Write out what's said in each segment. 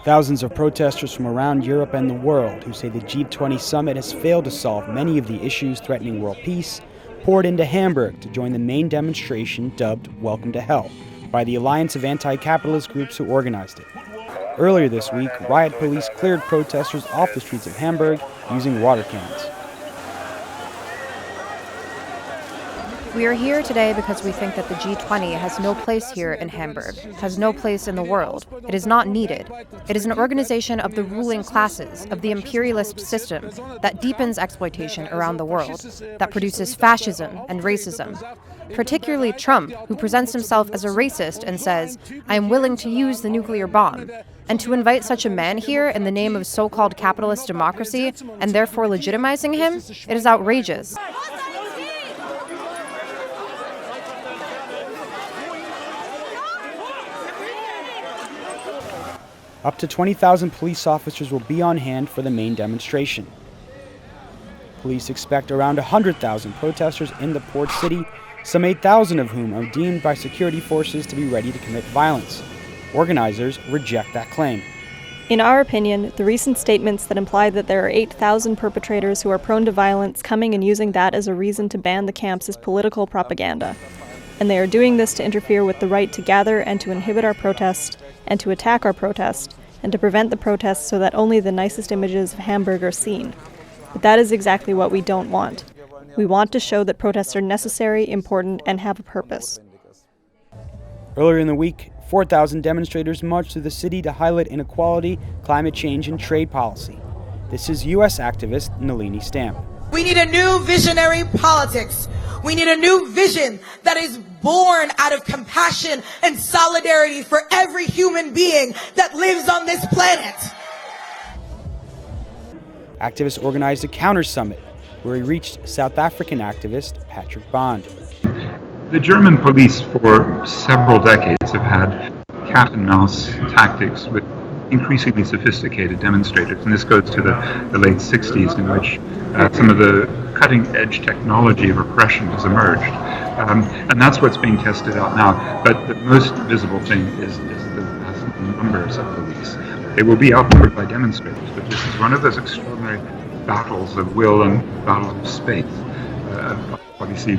Thousands of protesters from around Europe and the world who say the G20 summit has failed to solve many of the issues threatening world peace poured into Hamburg to join the main demonstration dubbed Welcome to Hell by the alliance of anti-capitalist groups who organized it. Earlier this week, riot police cleared protesters off the streets of Hamburg using water cannons. We are here today because we think that the G20 has no place here in Hamburg, has no place in the world. It is not needed. It is an organization of the ruling classes, of the imperialist system that deepens exploitation around the world, that produces fascism and racism. Particularly Trump, who presents himself as a racist and says, "I am willing to use the nuclear bomb." And to invite such a man here in the name of so-called capitalist democracy and therefore legitimizing him, it is outrageous. Up to 20,000 police officers will be on hand for the main demonstration. Police expect around 100,000 protesters in the port city, some 8,000 of whom are deemed by security forces to be ready to commit violence. Organizers reject that claim. In our opinion, the recent statements that imply that there are 8,000 perpetrators who are prone to violence coming and using that as a reason to ban the camps is political propaganda. And they are doing this to interfere with the right to gather and to inhibit our protest, and to attack our protest, and to prevent the protests so that only the nicest images of Hamburg are seen. But that is exactly what we don't want. We want to show that protests are necessary, important, and have a purpose. Earlier in the week, 4,000 demonstrators marched through the city to highlight inequality, climate change, and trade policy. This is U.S. activist Nalini Stamp. We need a new visionary politics. We need a new vision that is born out of compassion and solidarity for every human being that lives on this planet. Activists organized a counter-summit where he reached South African activist Patrick Bond. The German police for several decades have had cat and mouse tactics with increasingly sophisticated demonstrators, and this goes to the late 60s, in which some of the cutting-edge technology of repression has emerged. And that's what's being tested out now. But the most visible thing is the vast numbers of police. They will be outnumbered by demonstrators, but this is one of those extraordinary battles of will and battles of space. Obviously,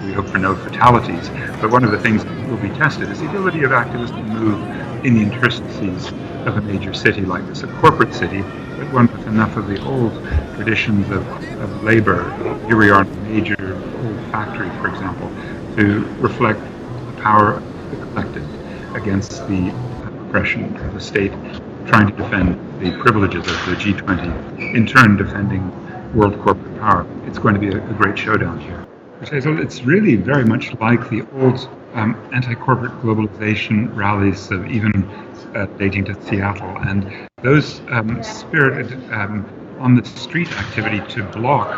we hope for no fatalities, but one of the things that will be tested is the ability of activists to move in the interstices of a major city like this, a corporate city, but one with enough of the old traditions of labor. Here we are in a major old factory, for example, to reflect the power of the collective against the oppression of the state, trying to defend the privileges of the G20, in turn defending world corporate power. It's going to be a great showdown here. So it's really very much like the old anti-corporate globalization rallies of even dating to Seattle, and those spirited on the street activity to block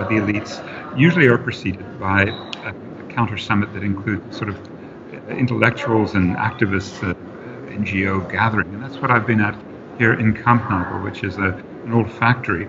the elites usually are preceded by a counter summit that includes sort of intellectuals and activists, NGO gathering, and that's what I've been at here in Kampnagel, which is an old factory.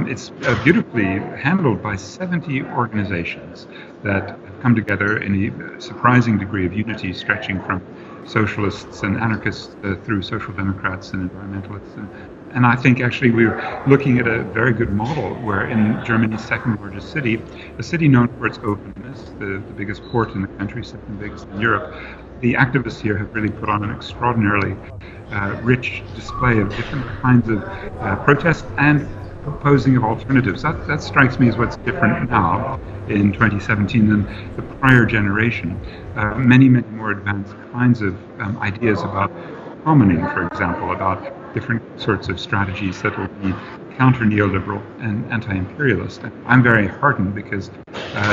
It's beautifully handled by 70 organizations that have come together in a surprising degree of unity, stretching from socialists and anarchists through social democrats and environmentalists. And I think actually we're looking at a very good model where in Germany's second largest city, a city known for its openness, the biggest port in the country, second biggest in Europe, the activists here have really put on an extraordinarily rich display of different kinds of protests and proposing of alternatives. That strikes me as what's different now in 2017 than the prior generation. Many more advanced kinds of ideas about commoning, for example, about different sorts of strategies that will be counter-neoliberal and anti-imperialist. And I'm very heartened because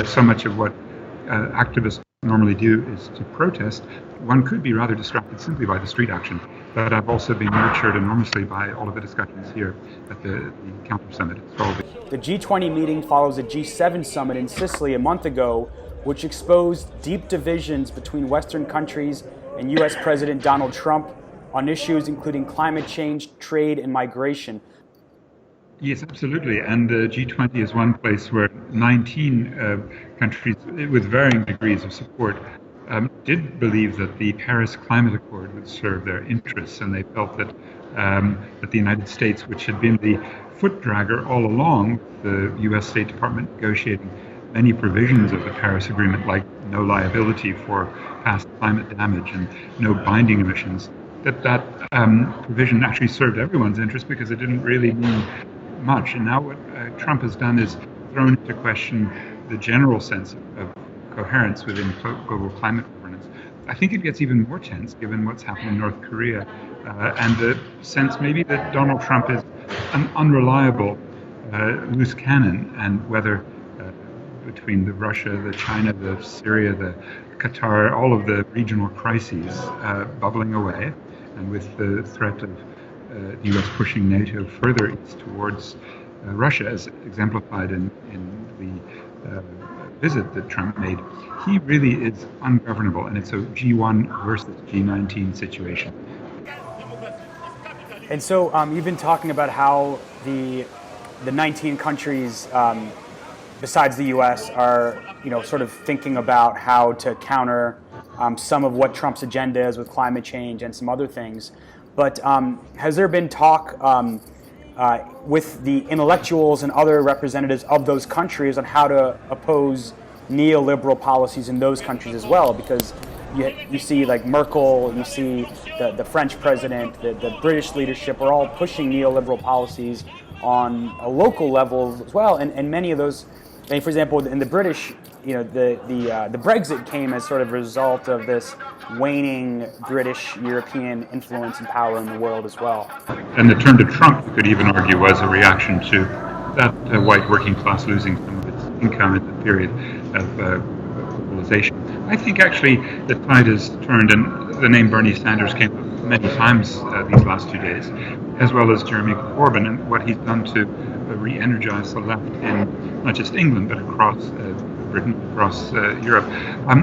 so much of what activists normally do is to protest. One could be rather distracted simply by the street action, but I've also been nurtured enormously by all of the discussions here at the Counter Summit. The G20 meeting follows a G7 summit in Sicily a month ago, which exposed deep divisions between Western countries and U.S. President Donald Trump on issues including climate change, trade, and migration. Yes, absolutely. And the G20 is one place where 19 countries with varying degrees of support did believe that the Paris Climate Accord would serve their interests, and they felt that that the United States, which had been the foot dragger all along, the U.S. State Department negotiating many provisions of the Paris Agreement, like no liability for past climate damage and no binding emissions, that provision actually served everyone's interest because it didn't really mean much. And now what Trump has done is thrown into question the general sense of coherence within global climate governance. I think it gets even more tense given what's happened in North Korea and the sense maybe that Donald Trump is an unreliable loose cannon, and whether between the Russia, the China, the Syria, the Qatar, all of the regional crises bubbling away, and with the threat of the U.S. pushing NATO further east towards Russia, as exemplified in the visit that Trump made, he really is ungovernable, and it's a G1 versus G19 situation. And so you've been talking about how the 19 countries besides the U.S. are, sort of thinking about how to counter some of what Trump's agenda is with climate change and some other things. But has there been talk with the intellectuals and other representatives of those countries on how to oppose neoliberal policies in those countries as well? Because you see like Merkel, you see the French president, the British leadership are all pushing neoliberal policies on a local level as well. And many of those, for example, in the British, the Brexit came as sort of a result of this waning British European influence and power in the world as well. And the turn to Trump, you could even argue, was a reaction to that white working class losing some of its income in the period of globalization. I think actually the tide has turned, and the name Bernie Sanders came up many times these last 2 days, as well as Jeremy Corbyn, and what he's done to re-energize the left in not just England but across Britain, across Europe.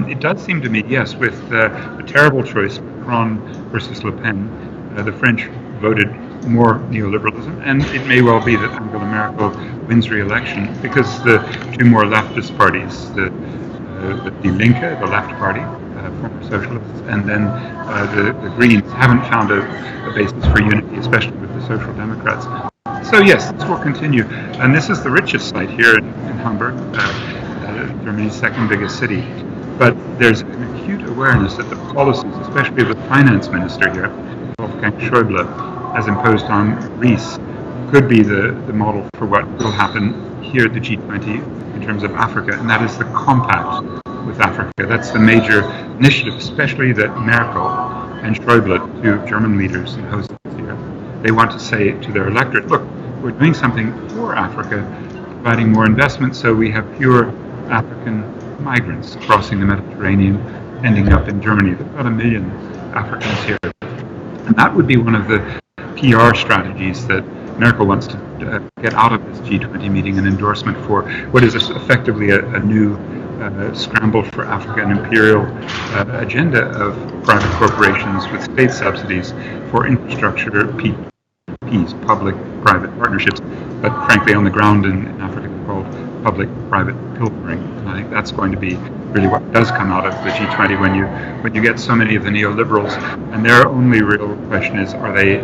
It does seem to me, yes, with the terrible choice, Macron versus Le Pen, the French voted more neoliberalism, and it may well be that Angela Merkel wins re-election because the two more leftist parties, the Die Linke, the left party, former socialists, and then the Greens haven't found a basis for unity, especially with the Social Democrats. So yes, this will continue, and this is the richest site here in Hamburg, Germany's second biggest city. But there's an acute awareness that the policies, especially of the finance minister here, Wolfgang Schäuble, has imposed on Greece, could be the model for what will happen here at the G20 in terms of Africa, and that is the compact with Africa. That's the major initiative, especially that Merkel and Schäuble, two German leaders and hosts here, they want to say to their electorate, look, we're doing something for Africa, providing more investment so we have fewer African migrants crossing the Mediterranean, ending up in Germany. There are about 1 million Africans here. And that would be one of the PR strategies that Merkel wants to get out of this G20 meeting, an endorsement for what is effectively a new scramble for Africa, an imperial agenda of private corporations with state subsidies for infrastructure, PPPs, public-private partnerships, but frankly on the ground in Africa they're called public-private pilfering. And I think that's going to be really what does come out of the G20 when you get so many of the neoliberals, and their only real question is, are they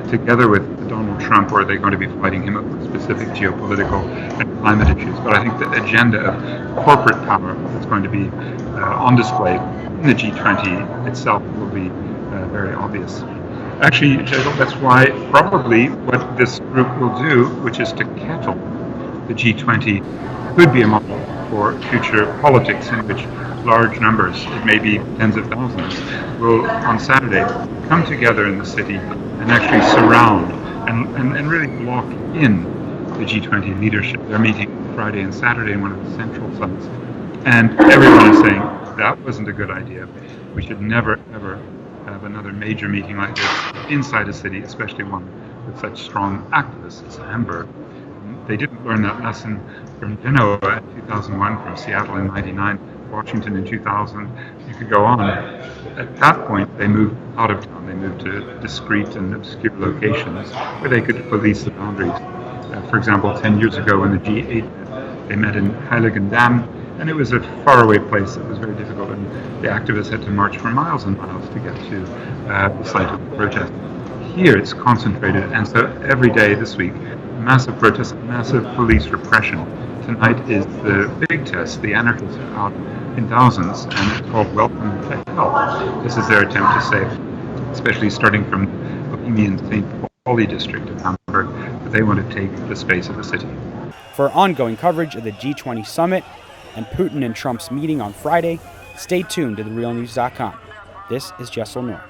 together with Donald Trump, or are they going to be fighting him over specific geopolitical and climate issues? But I think the agenda of corporate power that's going to be on display in the G20 itself will be very obvious. Actually, that's why probably what this group will do, which is to Kettle the G20, could be a model for future politics in which large numbers, it may be tens of thousands, will on Saturday come together in the city and actually surround and really block in the G20 leadership. They're meeting Friday and Saturday in one of the central sites, and everyone is saying that wasn't a good idea. We should never ever have another major meeting like this inside a city, especially one with such strong activists as Hamburg. They didn't learn that lesson from Genoa in 2001, from Seattle in 99, Washington in 2000. You could go on. At that point, they moved out of town. They moved to discreet and obscure locations where they could police the boundaries. For example, 10 years ago when the G8 met, they met in Heiligendamm, and it was a faraway place that was very difficult. And the activists had to march for miles and miles to get to the site of the protest. Here it's concentrated, and so every day this week, massive protests, massive police repression. Tonight is the big test. The anarchists are out in thousands, and it's called Welcome to Hell. This is their attempt to say, especially starting from Bohemian St. Pauli district of Hamburg, that they want to take the space of the city. For ongoing coverage of the G20 summit and Putin and Trump's meeting on Friday, stay tuned to TheRealNews.com. This is Jessel Noor.